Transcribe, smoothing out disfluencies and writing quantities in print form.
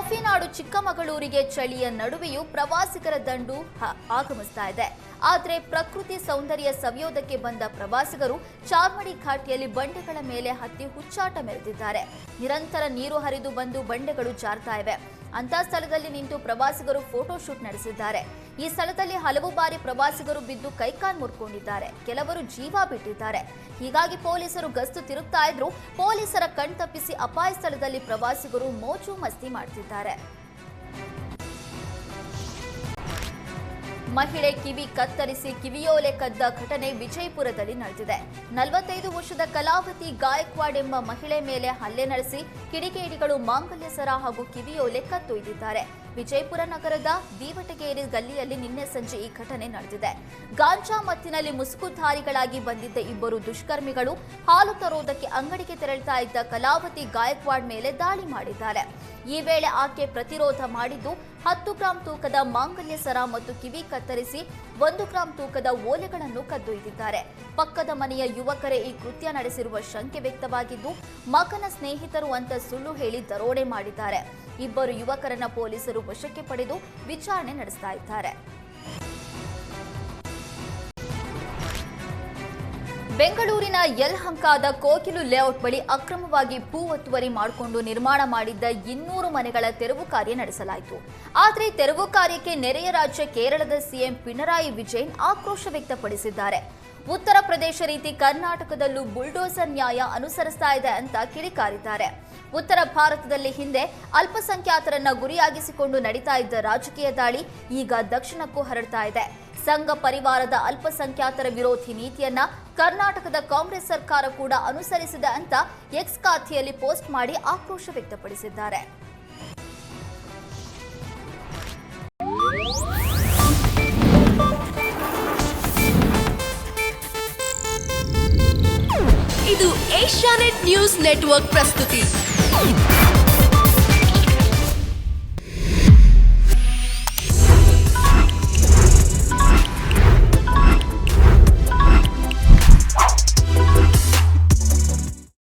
Coffee ನಾಡು ಚಿಕ್ಕಮಗಳೂರಿಗೆ ಚಳಿಯ ನಡುವೆಯೂ ಪ್ರವಾಸಿಗರ ದಂಡು ಆಗಮಿಸ್ತಾ ಇದೆ. ಆದರೆ ಪ್ರಕೃತಿ ಸೌಂದರ್ಯ ಸವಿಯೋದಕ್ಕೆ ಬಂದ ಪ್ರವಾಸಿಗರು ಚಾರ್ಮಡಿ ಘಾಟಿಯಲ್ಲಿ ಬಂಡೆಗಳ ಮೇಲೆ ಹತ್ತಿ ಹುಚ್ಚಾಟ ಮೆರೆದಿದ್ದಾರೆ. ನಿರಂತರ ನೀರು ಹರಿದು ಬಂದು ಬಂಡೆಗಳು ಜಾರ್ತಾ ಇವೆ. ಅಂತ ಸ್ಥಳದಲ್ಲಿ ನಿಂತು ಪ್ರವಾಸಿಗರು ಫೋಟೋ ಶೂಟ್ ನಡೆಸಿದ್ದಾರೆ. ಈ ಸ್ಥಳದಲ್ಲಿ ಹಲವು ಬಾರಿ ಪ್ರವಾಸಿಗರು ಬಿದ್ದು ಕೈಕಾಲು ಮುರ್ಕೊಂಡಿದ್ದಾರೆ. ಕೆಲವರು ಜೀವ ಬಿಟ್ಟಿದ್ದಾರೆ. ಹೀಗಾಗಿ ಪೊಲೀಸರು ಗಸ್ತು ತಿರುಗ್ತಾ ಇದ್ರು. ಪೊಲೀಸರ ಕಣ್ತಪ್ಪಿಸಿ ಅಪಾಯ ಸ್ಥಳದಲ್ಲಿ ಪ್ರವಾಸಿಗರು ಮೋಜು ಮಸ್ತಿ ಮಾಡ್ತಿದ್ದಾರೆ. ಮಹಿಳೆ ಕಿವಿ ಕತ್ತರಿಸಿ ಕಿವಿಯೋಲೆ ಕದ್ದ ಘಟನೆ ವಿಜಯಪುರದಲ್ಲಿ ನಡೆದಿದೆ. 45 ವರ್ಷದ ಕಲಾವತಿ ಗಾಯಕ್ವಾಡ್ ಎಂಬ ಮಹಿಳೆ ಮೇಲೆ ಹಲ್ಲೆ ನಡೆಸಿ ಕಿಡಿಗೇಡಿಗಳು ಮಾಂಗಲ್ಯ ಸರ ಹಾಗೂ ಕಿವಿಯೋಲೆ ಕತ್ತೊಯ್ದಿದ್ದಾರೆ. ವಿಜಯಪುರ ನಗರದ ದೀವಟಗೇರಿ ಗಲ್ಲಿಯಲ್ಲಿ ನಿನ್ನೆ ಸಂಜೆ ಈ ಘಟನೆ ನಡೆದಿದೆ. ಗಾಂಜಾ ಮತ್ತಿನಲ್ಲಿ ಮುಸುಕುಧಾರಿಗಳಾಗಿ ಬಂದಿದ್ದ ಇಬ್ಬರು ದುಷ್ಕರ್ಮಿಗಳು ಹಾಲು ತರುವುದಕ್ಕೆ ಅಂಗಡಿಗೆ ತೆರಳುತ್ತಾ ಇದ್ದ ಕಲಾವತಿ ಗಾಯಕ್ವಾಡ್ ಮೇಲೆ ದಾಳಿ ಮಾಡಿದ್ದಾರೆ. ಈ ವೇಳೆ ಆಕೆ ಪ್ರತಿರೋಧ ಮಾಡಿದ್ದು 10 ಗ್ರಾಂ ತೂಕದ ಮಾಂಗಲ್ಯ ಸರ ಮತ್ತು ಕಿವಿ ಕತ್ತರಿಸಿ 1 ಗ್ರಾಂ ತೂಕದ ಓಲೆಗಳನ್ನು ಕದ್ದೊಯ್ದಿದ್ದಾರೆ. ಪಕ್ಕದ ಮನೆಯ ಯುವಕರೇ ಈ ಕೃತ್ಯ ನಡೆಸಿರುವ ಶಂಕೆ ವ್ಯಕ್ತವಾಗಿದ್ದು, ಮಗನ ಸ್ನೇಹಿತರು ಅಂತ ಸುಳ್ಳು ಹೇಳಿ ದರೋಡೆ ಮಾಡಿದ್ದಾರೆ. ಇಬ್ಬರು ಯುವಕರನ್ನ ಪೊಲೀಸರು ವಶಕ್ಕೆ ಪಡೆದು ವಿಚಾರಣೆ ನಡೆಸ್ತಾ ಇದ್ದಾರೆ. ಬೆಂಗಳೂರಿನ ಯಲಹಂಕದ ಕೋಕಿಲು ಲೇಔಟ್ ಬಳಿ ಅಕ್ರಮವಾಗಿ ಭೂ ಒತ್ತುವರಿ ಮಾಡಿಕೊಂಡು ನಿರ್ಮಾಣ ಮಾಡಿದ್ದ 200 ಮನೆಗಳ ತೆರವು ಕಾರ್ಯ ನಡೆಸಲಾಯಿತು. ಆದರೆ ತೆರವು ಕಾರ್ಯಕ್ಕೆ ನೆರೆಯ ರಾಜ್ಯ ಕೇರಳದ ಸಿಎಂ ಪಿಣರಾಯಿ ವಿಜಯನ್ ಆಕ್ರೋಶ ವ್ಯಕ್ತಪಡಿಸಿದ್ದಾರೆ. ಉತ್ತರ ಪ್ರದೇಶ ರೀತಿ ಕರ್ನಾಟಕದಲ್ಲೂ ಬುಲ್ಡೋಸರ್ ನ್ಯಾಯ ಅನುಸರಿಸ್ತಾ ಇದೆ ಅಂತ ಕಿಡಿಕಾರಿದ್ದಾರೆ. ಉತ್ತರ ಭಾರತದಲ್ಲಿ ಹಿಂದೆ ಅಲ್ಪಸಂಖ್ಯಾತರನ್ನ ಗುರಿಯಾಗಿಸಿಕೊಂಡು ನಡೀತಾ ಇದ್ದ ರಾಜಕೀಯ ದಾಳಿ ಈಗ ದಕ್ಷಿಣಕ್ಕೂ ಹರಡ್ತಾ ಇದೆ. ಸಂಘ ಪರಿವಾರದ ಅಲ್ಪಸಂಖ್ಯಾತರ ವಿರೋಧಿ ನೀತಿಯನ್ನ ಕರ್ನಾಟಕದ ಕಾಂಗ್ರೆಸ್ ಸರ್ಕಾರ ಕೂಡ ಅನುಸರಿಸಿದೆ ಅಂತ ಎಕ್ಸ್ ಖಾತೆಯಲ್ಲಿ ಪೋಸ್ಟ್ ಮಾಡಿ ಆಕ್ರೋಶ ವ್ಯಕ್ತಪಡಿಸಿದ್ದಾರೆ. ಇದು ಏಷ್ಯಾನೆಟ್ ನ್ಯೂಸ್ ನೆಟ್ವರ್ಕ್ ಪ್ರಸ್ತುತಿ.